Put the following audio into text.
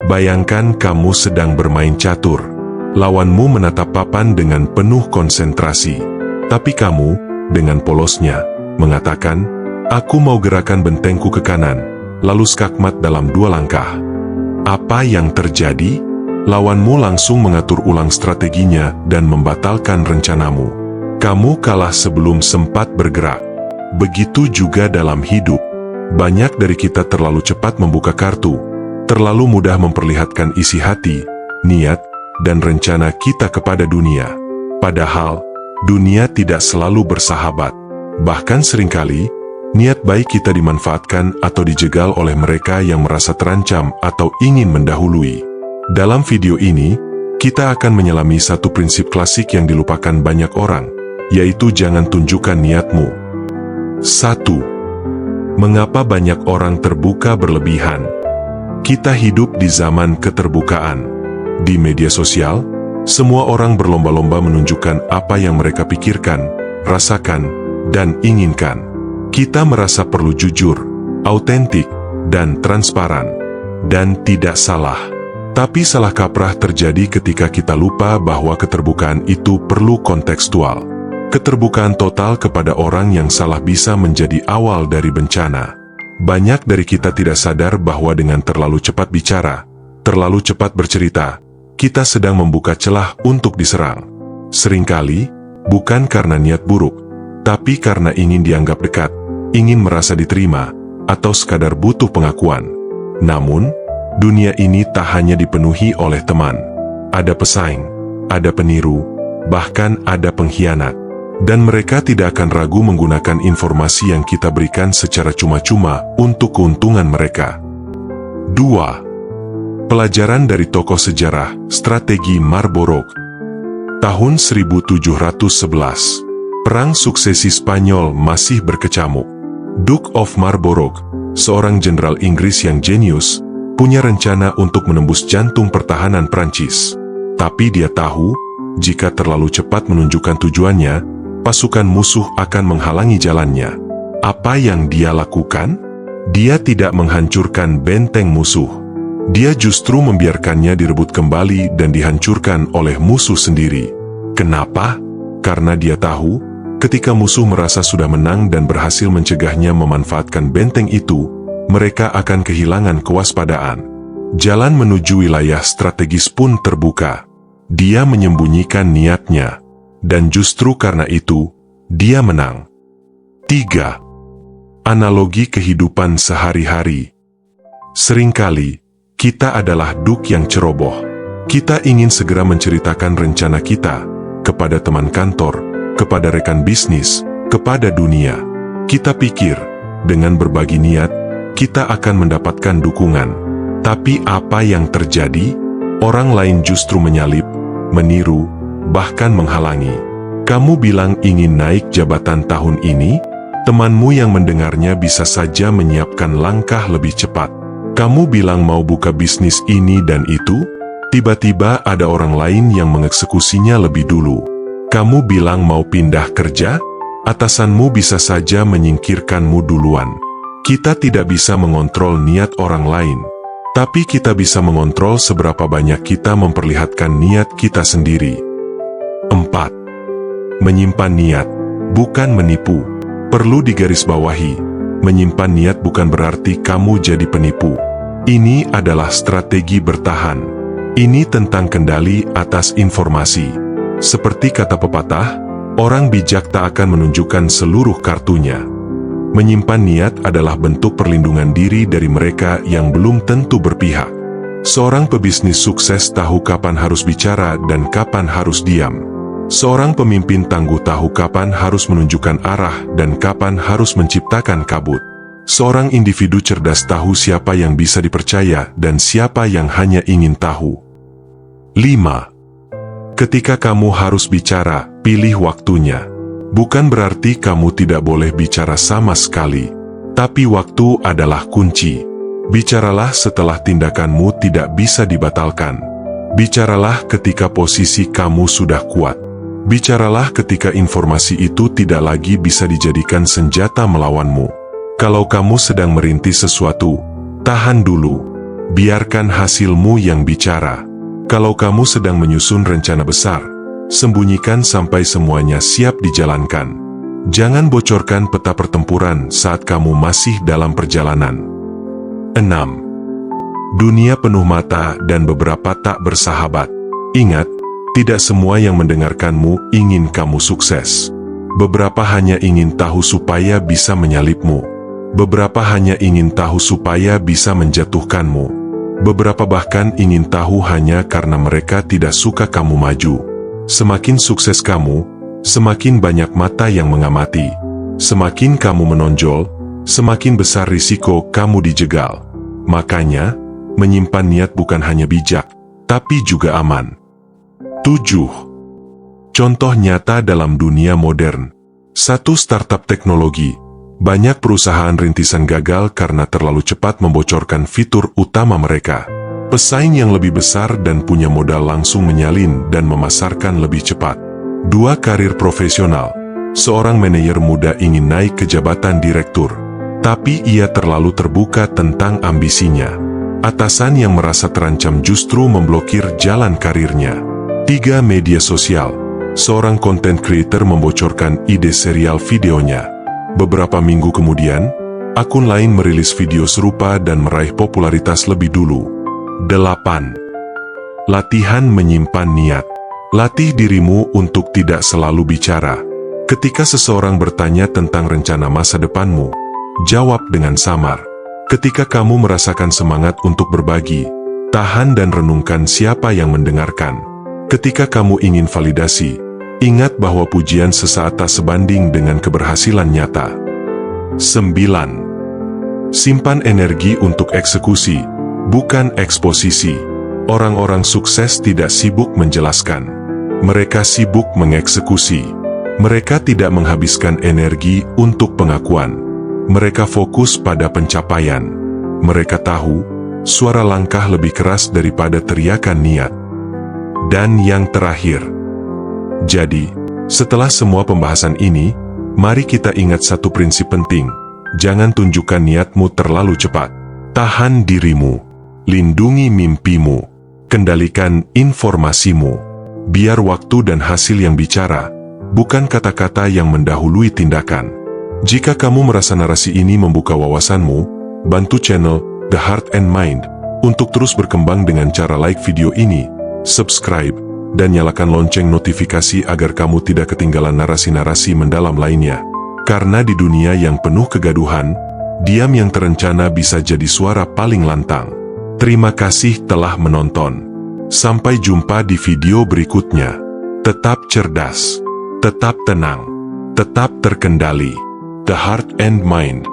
Bayangkan kamu sedang bermain catur. Lawanmu menatap papan dengan penuh konsentrasi. Tapi kamu, dengan polosnya, mengatakan, "Aku mau gerakan bentengku ke kanan," lalu skakmat dalam 2 langkah. Apa yang terjadi? Lawanmu langsung mengatur ulang strateginya dan membatalkan rencanamu. Kamu kalah sebelum sempat bergerak. Begitu juga dalam hidup. Banyak dari kita terlalu cepat membuka kartu, terlalu mudah memperlihatkan isi hati, niat, dan rencana kita kepada dunia. Padahal, dunia tidak selalu bersahabat. Bahkan seringkali, niat baik kita dimanfaatkan atau dijegal oleh mereka yang merasa terancam atau ingin mendahului. Dalam video ini, kita akan menyelami satu prinsip klasik yang dilupakan banyak orang, yaitu jangan tunjukkan niatmu. 1. Mengapa banyak orang terbuka berlebihan? Kita hidup di zaman keterbukaan. Di media sosial, semua orang berlomba-lomba menunjukkan apa yang mereka pikirkan, rasakan, dan inginkan. Kita merasa perlu jujur, autentik, dan transparan. Dan tidak salah. Tapi salah kaprah terjadi ketika kita lupa bahwa keterbukaan itu perlu kontekstual. Keterbukaan total kepada orang yang salah bisa menjadi awal dari bencana. Banyak dari kita tidak sadar bahwa dengan terlalu cepat bicara, terlalu cepat bercerita, kita sedang membuka celah untuk diserang. Seringkali, bukan karena niat buruk, tapi karena ingin dianggap dekat, ingin merasa diterima, atau sekadar butuh pengakuan. Namun, dunia ini tak hanya dipenuhi oleh teman. Ada pesaing, ada peniru, bahkan ada pengkhianat. Dan mereka tidak akan ragu menggunakan informasi yang kita berikan secara cuma-cuma untuk keuntungan mereka. 2. Pelajaran dari tokoh sejarah, strategi Marlborough. Tahun 1711, Perang Suksesi Spanyol masih berkecamuk. Duke of Marlborough, seorang jenderal Inggris yang jenius, punya rencana untuk menembus jantung pertahanan Prancis. Tapi dia tahu, jika terlalu cepat menunjukkan tujuannya, pasukan musuh akan menghalangi jalannya. Apa yang dia lakukan? Dia tidak menghancurkan benteng musuh. Dia justru membiarkannya direbut kembali dan dihancurkan oleh musuh sendiri. Kenapa? Karena dia tahu, ketika musuh merasa sudah menang dan berhasil mencegahnya memanfaatkan benteng itu, mereka akan kehilangan kewaspadaan. Jalan menuju wilayah strategis pun terbuka. Dia menyembunyikan niatnya. Dan justru karena itu, dia menang. 3. Analogi kehidupan sehari-hari. Seringkali, kita adalah Duke yang ceroboh. Kita ingin segera menceritakan rencana kita kepada teman kantor, kepada rekan bisnis, kepada dunia. Kita pikir, dengan berbagi niat, kita akan mendapatkan dukungan. Tapi apa yang terjadi? Orang lain justru menyalip, meniru, bahkan menghalangi. Kamu bilang ingin naik jabatan tahun ini, temanmu yang mendengarnya bisa saja menyiapkan langkah lebih cepat. Kamu bilang mau buka bisnis ini dan itu, tiba-tiba ada orang lain yang mengeksekusinya lebih dulu. Kamu bilang mau pindah kerja, atasanmu bisa saja menyingkirkanmu duluan. Kita tidak bisa mengontrol niat orang lain, tapi kita bisa mengontrol seberapa banyak kita memperlihatkan niat kita sendiri. 4. Menyimpan niat, bukan menipu. Perlu digarisbawahi, menyimpan niat bukan berarti kamu jadi penipu. Ini adalah strategi bertahan. Ini tentang kendali atas informasi. Seperti kata pepatah, orang bijak tak akan menunjukkan seluruh kartunya. Menyimpan niat adalah bentuk perlindungan diri dari mereka yang belum tentu berpihak. Seorang pebisnis sukses tahu kapan harus bicara dan kapan harus diam. Seorang pemimpin tangguh tahu kapan harus menunjukkan arah dan kapan harus menciptakan kabut. Seorang individu cerdas tahu siapa yang bisa dipercaya dan siapa yang hanya ingin tahu. 5. Ketika kamu harus bicara, pilih waktunya. Bukan berarti kamu tidak boleh bicara sama sekali, tapi waktu adalah kunci. Bicaralah setelah tindakanmu tidak bisa dibatalkan. Bicaralah ketika posisi kamu sudah kuat. Bicaralah ketika informasi itu tidak lagi bisa dijadikan senjata melawanmu. Kalau kamu sedang merintis sesuatu, tahan dulu. Biarkan hasilmu yang bicara. Kalau kamu sedang menyusun rencana besar, sembunyikan sampai semuanya siap dijalankan. Jangan bocorkan peta pertempuran saat kamu masih dalam perjalanan. 6. Dunia penuh mata dan beberapa tak bersahabat. Ingat, tidak semua yang mendengarkanmu ingin kamu sukses. Beberapa hanya ingin tahu supaya bisa menyalipmu. Beberapa hanya ingin tahu supaya bisa menjatuhkanmu. Beberapa bahkan ingin tahu hanya karena mereka tidak suka kamu maju. Semakin sukses kamu, semakin banyak mata yang mengamati. Semakin kamu menonjol, semakin besar risiko kamu dijegal. Makanya, menyimpan niat bukan hanya bijak, tapi juga aman. 7. Contoh nyata dalam dunia modern. 1 startup teknologi. Banyak perusahaan rintisan gagal karena terlalu cepat membocorkan fitur utama mereka. Pesaing yang lebih besar dan punya modal langsung menyalin dan memasarkan lebih cepat. 2 karir profesional. Seorang manajer muda ingin naik ke jabatan direktur, tapi ia terlalu terbuka tentang ambisinya. Atasan yang merasa terancam justru memblokir jalan karirnya. 3 media sosial. Seorang content creator membocorkan ide serial videonya. Beberapa minggu kemudian, akun lain merilis video serupa dan meraih popularitas lebih dulu. 8. Latihan menyimpan niat. Latih dirimu untuk tidak selalu bicara. Ketika seseorang bertanya tentang rencana masa depanmu, jawab dengan samar. Ketika kamu merasakan semangat untuk berbagi, tahan dan renungkan siapa yang mendengarkan. Ketika kamu ingin validasi, ingat bahwa pujian sesaat tak sebanding dengan keberhasilan nyata. 9. Simpan energi untuk eksekusi, bukan eksposisi. Orang-orang sukses tidak sibuk menjelaskan. Mereka sibuk mengeksekusi. Mereka tidak menghabiskan energi untuk pengakuan. Mereka fokus pada pencapaian. Mereka tahu, suara langkah lebih keras daripada teriakan niat. Dan yang terakhir. Jadi, setelah semua pembahasan ini, mari kita ingat satu prinsip penting. Jangan tunjukkan niatmu terlalu cepat. Tahan dirimu. Lindungi mimpimu. Kendalikan informasimu. Biar waktu dan hasil yang bicara, bukan kata-kata yang mendahului tindakan. Jika kamu merasa narasi ini membuka wawasanmu, bantu channel The Heart and Mind untuk terus berkembang dengan cara like video ini, subscribe, dan nyalakan lonceng notifikasi agar kamu tidak ketinggalan narasi-narasi mendalam lainnya. Karena di dunia yang penuh kegaduhan, diam yang terencana bisa jadi suara paling lantang. Terima kasih telah menonton. Sampai jumpa di video berikutnya. Tetap cerdas, tetap tenang, tetap terkendali. The Heart and Mind.